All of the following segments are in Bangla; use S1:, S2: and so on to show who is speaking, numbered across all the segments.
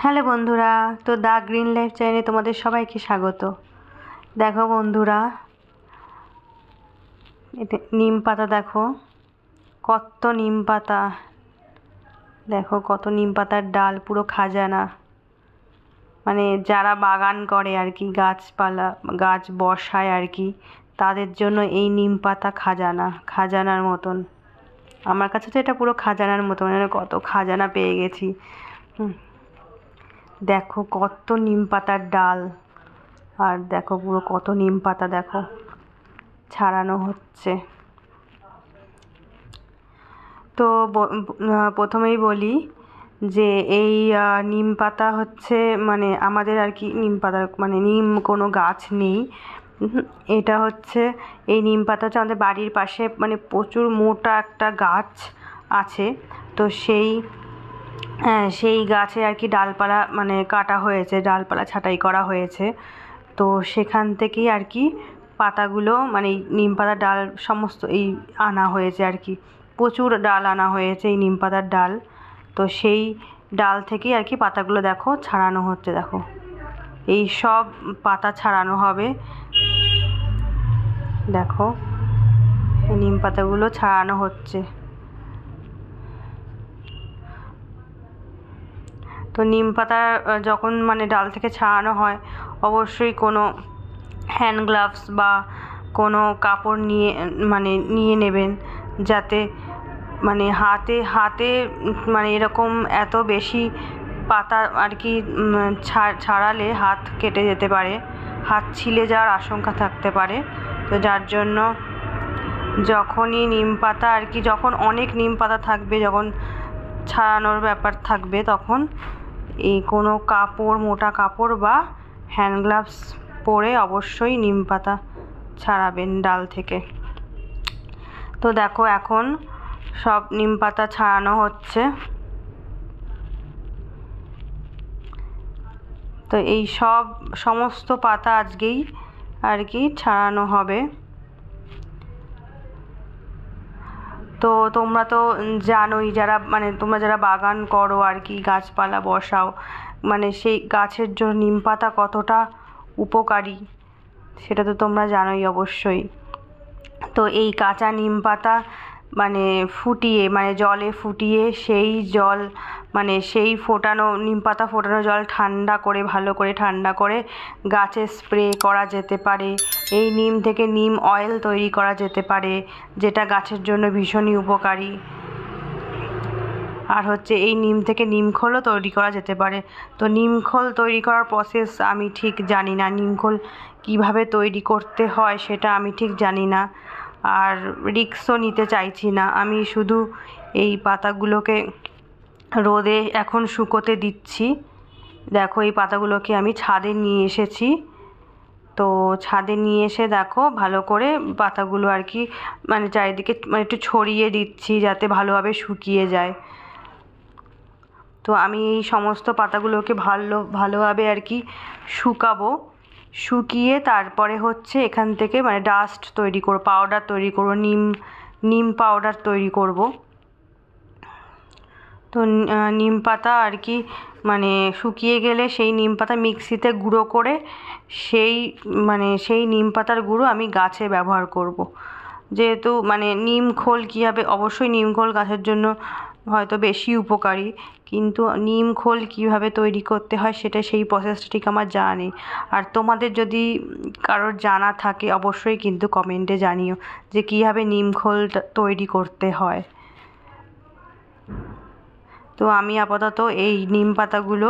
S1: হ্যালো বন্ধুরা, তো দ্য গ্রিন লাইফ চ্যানেলে তোমাদের সবাইকে স্বাগত। দেখো বন্ধুরা, এতে নিম পাতা দেখো, কত নিম পাতা, দেখো কত নিম পাতার ডাল, পুরো খাজানা। মানে যারা বাগান করে আর কি, গাছপালা গাছ বসায় আর কি, তাদের জন্য এই নিম পাতা খাজানা, খাজানার মতন। আমার কাছে তো এটা পুরো খাজানার মতন, মানে কত খাজানা পেয়ে গেছি। দেখো কত নিম পাতার ডাল, আর দেখো পুরো কত নিম পাতা দেখো ছাড়ানো হচ্ছে। তো প্রথমেই বলি যে এই নিম পাতা হচ্ছে মানে আমাদের আর কি নিম পাতা মানে নিম কোনো গাছ নেই। এটা হচ্ছে এই নিম পাতা হচ্ছে আমাদের বাড়ির পাশে মানে প্রচুর মোটা একটা গাছ আছে। তো সেই গাছে আর কি ডালপালা মানে কাটা হয়েছে, ডালপালা ছাঁটাই করা হয়েছে। তো সেখান থেকেই আর কি পাতাগুলো মানে নিম পাতার ডাল সমস্ত এই আনা হয়েছে আর কি, প্রচুর ডাল আনা হয়েছে এই নিম পাতার ডাল। তো সেই ডাল থেকেই আর কি পাতাগুলো দেখো ছাড়ানো হচ্ছে। দেখো এই সব পাতা ছাড়ানো হবে, দেখো এই নিম পাতাগুলো ছাড়ানো হচ্ছে। তো নিম পাতা যখন মানে ডাল থেকে ছাড়ানো হয়, অবশ্যই কোনো হ্যান্ড গ্লাভস বা কোনো কাপড় নিয়ে নেবেন, যাতে মানে হাতে মানে এরকম এত বেশি পাতা আর কি ছাড়ালে হাত কেটে যেতে পারে, হাত ছিলে যাওয়ার আশঙ্কা থাকতে পারে। তো যার জন্য যখনই নিম পাতা আর কি, যখন অনেক নিম পাতা থাকবে, যখন ছাড়ানোর ব্যাপার থাকবে, তখন এই কোনো কাপড়, মোটা কাপড় বা হ্যান্ড গ্লাভস পরে অবশ্যই নিম পাতা ছাড়াবেন ডাল থেকে। তো দেখো এখন সব নিম পাতা ছাড়ানো হচ্ছে। তো এই সমস্ত পাতা আজকেই আর কি ছাড়ানো হবে। তো তোমরা তো জানোই, তোমরা যারা বাগান করো আর কি, গাছপালা বসাও, মানে সেই গাছের জন্য নিম পাতা কতটা উপকারী সেটা তো তোমরা জানোই অবশ্যই। তো এই কাঁচা নিম পাতা মানে জলে ফুটিয়ে সেই জল সেই নিম পাতা ফোটানো জল ভালো করে ঠান্ডা করে গাছে স্প্রে করা যেতে পারে। এই নিম থেকে নিম অয়েল তৈরি করা যেতে পারে, যেটা গাছের জন্য ভীষণই উপকারী। আর হচ্ছে এই নিম থেকে নিমখোলও তৈরি করা যেতে পারে। তো নিমখোল তৈরি করার প্রসেস আমি ঠিক জানি না, নিমখোল কিভাবে তৈরি করতে হয় সেটা আমি ঠিক জানি না, আর রিস্কও নিতে চাইছি না। আমি শুধু এই পাতাগুলোকে রোদে এখন শুকোতে দিচ্ছি। দেখো এই পাতাগুলোকে আমি ছাদে নিয়ে এসেছি। তো ছাদে নিয়ে এসে দেখো ভালো করে পাতাগুলো আর কি চারিদিকে একটু ছড়িয়ে দিচ্ছি, যাতে ভালোভাবে শুকিয়ে যায়। তো আমি এই সমস্ত পাতাগুলোকে ভালোভাবে আর কি শুকাবো, শুকিয়ে তারপরে হচ্ছে এখান থেকে ডাস্ট তৈরি করব, পাউডার তৈরি করব, নিম পাউডার তৈরি করব। তো নিম পাতা আর কি শুকিয়ে গেলে সেই নিম পাতা মিক্সিতে গুঁড়ো করে সেই নিম পাতার গুঁড়ো আমি গাছে ব্যবহার করব। যেহেতু নিম খোল কীভাবে, অবশ্যই নিম খোল গাছের জন্য হয়তো বেশি উপকারী, কিন্তু নিম খোল কীভাবে তৈরি করতে হয় সেই প্রসেসটা ঠিক আমার জানা নেই। আর তোমাদের যদি কারোর জানা থাকে অবশ্যই কিন্তু কমেন্টে জানিও যে কীভাবে নিম খোল তৈরি করতে হয়। তো আমি আপাতত এই নিম পাতাগুলো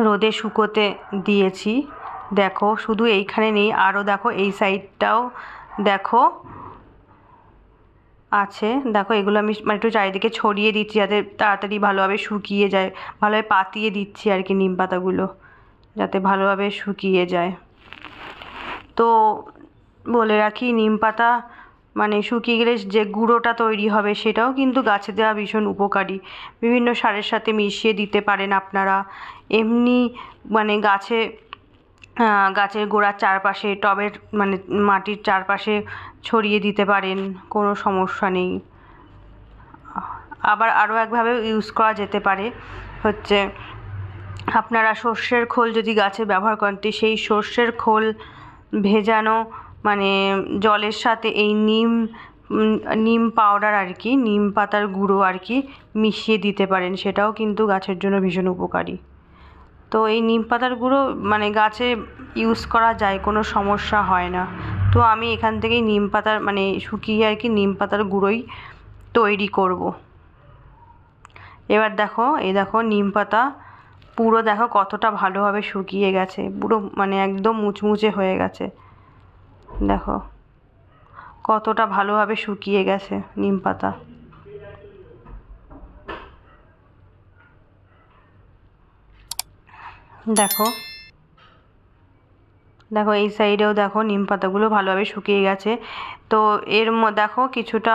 S1: রোদে শুকোতে দিয়েছি। দেখো শুধু এইখানে নেই, আরও দেখো এই সাইডটাও দেখো আছে। দেখো এগুলো আমি একটু চারিদিকে ছড়িয়ে দিচ্ছি, যাতে তাড়াতাড়ি ভালোভাবে শুকিয়ে যায়, ভালোভাবে পাতিয়ে দিচ্ছি আর কি নিম পাতাগুলো, যাতে ভালোভাবে শুকিয়ে যায়। তো বলে রাখি, নিম পাতা শুকিয়ে গেলে যে গুঁড়োটা তৈরি হবে সেটাও কিন্তু গাছে দেওয়া ভীষণ উপকারী। বিভিন্ন সারের সাথে মিশিয়ে দিতে পারেন আপনারা, এমনি গাছের গোড়ার চারপাশে, টবের মাটির চারপাশে ছড়িয়ে দিতে পারেন, কোনো সমস্যা নেই। আবার আরও একভাবে ইউজ করা যেতে পারে, হচ্ছে আপনারা সর্ষের খোল যদি গাছে ব্যবহার করেন, তো সেই সর্ষের খোল ভেজানো মানে জলের সাথে এই নিম পাউডার আর কি, নিম পাতার গুঁড়ো আর কি মিশিয়ে দিতে পারেন, সেটাও কিন্তু গাছের জন্য ভীষণ উপকারী। তো এই নিম পাতার গুঁড়ো মানে গাছে ইউজ করা যায়, কোনো সমস্যা হয় না। তো আমি এখান থেকেই নিম পাতার মানে শুকিয়ে আর কি নিম পাতার গুঁড়োই তৈরি করব। এবার দেখো, এই দেখো নিম পাতা পুরো দেখো কতটা ভালোভাবে শুকিয়ে গেছে, পুরো মানে একদম মুচমুচে হয়ে গেছে। দেখো কতটা ভালোভাবে শুকিয়ে গেছে নিম পাতা। দেখো দেখো এই সাইডেও দেখো নিম পাতাগুলো ভালোভাবে শুকিয়ে গেছে। তো এর দেখো কিছুটা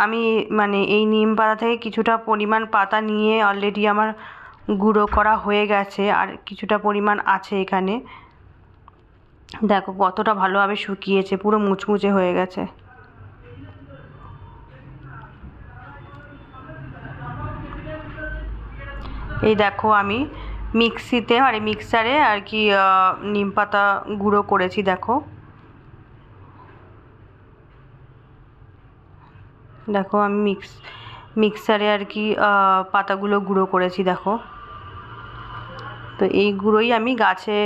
S1: আমি মানে এই নিম পাতা থেকে কিছুটা পরিমাণ পাতা নিয়ে অলরেডি আমার গুঁড়ো করা হয়ে গেছে, আর কিছুটা পরিমাণ আছে এখানে। দেখো কতটা ভালোভাবে শুকিয়েছে, পুরো মুচমুচে হয়ে গেছে। এই দেখো আমি মিক্সিতে মানে মিক্সারে আর কি নিম পাতা গুঁড়ো করেছি। দেখো দেখো আমি মিক্সারে আর কি পাতাগুলো গুঁড়ো করেছি। দেখো তো এই গুঁড়োই আমি গাছে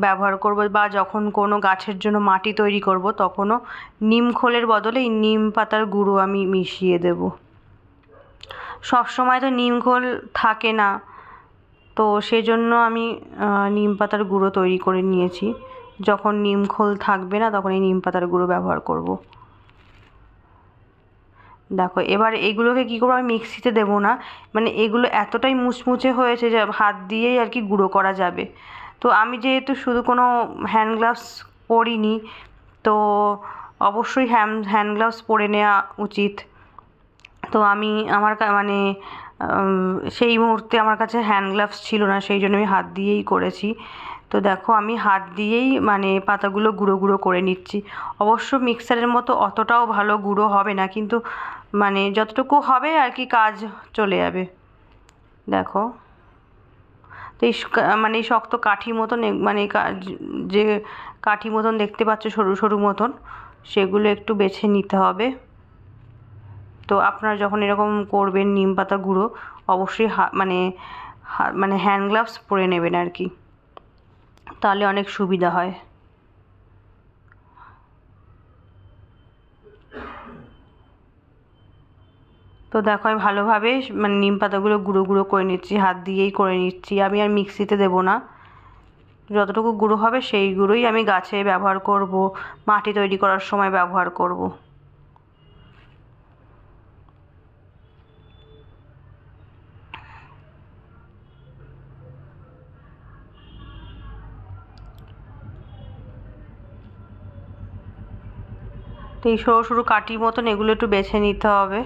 S1: ব্যবহার করব, বা যখন কোনো গাছের জন্য মাটি তৈরি করব তখনও নিম খোলের বদলে এই নিম পাতার গুঁড়ো আমি মিশিয়ে দেব। সব সময় তো নিম খোল থাকে না, তো সেজন্য আমি নিম পাতার গুঁড়ো তৈরি করে নিয়েছি। যখন নিম খোল থাকবে না তখন এই নিম পাতার গুঁড়ো ব্যবহার করব। দেখো এবার এগুলোকে কী করবো, আমি মিক্সিতে দেবো না, মানে এগুলো এতটাই মুচমুচে হয়েছে যে হাত দিয়েই আর কি গুঁড়ো করা যাবে। তো আমি যেহেতু শুধু কোনো হ্যান্ড গ্লাভস পরিনি, তো অবশ্যই হ্যান্ড গ্লাভস পরে নেওয়া উচিত। তো আমি আমার মানে সেই মুহূর্তে আমার কাছে হ্যান্ড গ্লাভস ছিল না, সেই জন্য আমি হাত দিয়েই করেছি। তো দেখো আমি হাত দিয়েই মানে পাতাগুলো গুঁড়ো গুঁড়ো করে নিচ্ছি। অবশ্য মিক্সারের মতো অতটাও ভালো গুঁড়ো হবে না, কিন্তু মানে যতটুকু হবে আর কি কাজ চলে যাবে। দেখো তো এই মানে শক্ত কাঠি মতন মানে যে কাঠি মতন দেখতে পাচ্ছ সরু সরু মতন, সেগুলো একটু বেছে নিতে হবে। তো আপনারা যখন এরকম করবেন নিম পাতা গুঁড়ো, অবশ্যই মানে হ্যান্ড গ্লাভস পরে নেবেন আর কি, তাহলে অনেক সুবিধা হয়। তো দেখো আমি ভালোভাবে মানে নিম পাতাগুলো গুঁড়ো গুঁড়ো করে নিচ্ছি, হাত দিয়েই করে নিচ্ছি, আমি আর মিক্সিতে দেবো না। যতটুকু গুঁড়ো হবে সেই গুঁড়োই আমি গাছে ব্যবহার করব, মাটি তৈরি করার সময় ব্যবহার করব। তো এই সরু সরু কাঠি মতন এগুলো একটু বেছে নিতে হবে।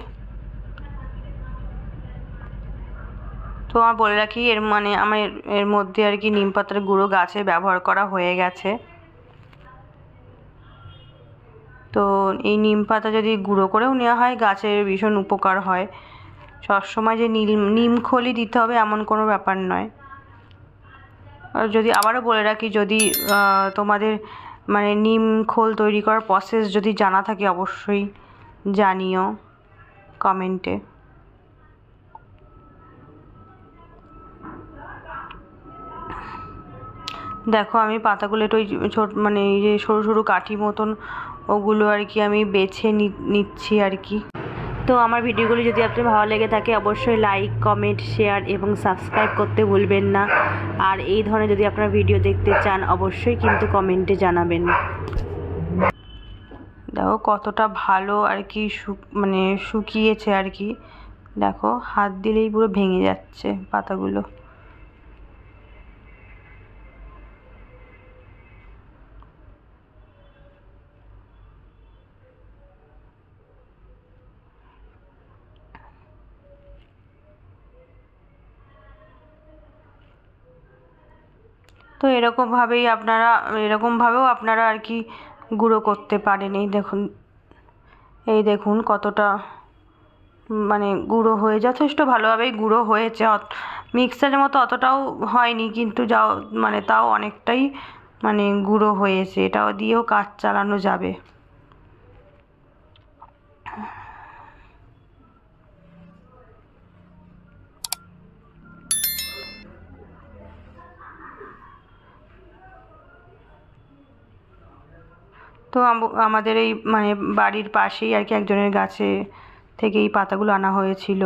S1: তো আমার বলে রাখি মানে আমার এর মধ্যে আর কি নিম পাতার গুঁড়ো গাছে ব্যবহার করা হয়ে গেছে। তো এই নিম পাতা যদি গুঁড়ো করেও নেওয়া হয় গাছের ভীষণ উপকার হয়। সবসময় যে নিম খোলই দিতে হবে এমন কোনো ব্যাপার নয়। আর যদি আবারও বলে রাখি, যদি তোমাদের মানে নিম খোল তৈরি করার প্রসেস যদি জানা থাকে অবশ্যই জানিও কমেন্টে। দেখো আমি পাতাগুলো একটু মানে এই যে সরু সরু কাঠি মতন ওগুলো আর কি আমি বেছে নিচ্ছি আর কি। তো আমার ভিডিওগুলি যদি আপনার ভালো লেগে থাকে অবশ্যই লাইক, কমেন্ট, শেয়ার এবং সাবস্ক্রাইব করতে ভুলবেন না। আর এই ধরনের যদি আপনারা ভিডিও দেখতে চান অবশ্যই কিন্তু কমেন্টে জানাবেন। দেখো কতটা ভালো আর কি মানে শুকিয়েছে আর কি। দেখো হাত দিলেই পুরো ভেঙে যাচ্ছে পাতাগুলো। তো এরকমভাবেও আপনারা আর কি গুঁড়ো করতে পারেন। এই দেখুন কতটা মানে গুঁড়ো হয়ে যথেষ্ট ভালোভাবেই গুঁড়ো হয়েছে, মিক্সারের মতো অতটাও হয়নি, কিন্তু যাও মানে তাও অনেকটাই মানে গুঁড়ো হয়েছে, এটাও দিয়েও কাজ চালানো যাবে। তো আমাদের এই মানে বাড়ির পাশেই আর কি একজনের গাছে থেকে এই পাতাগুলো আনা হয়েছিল।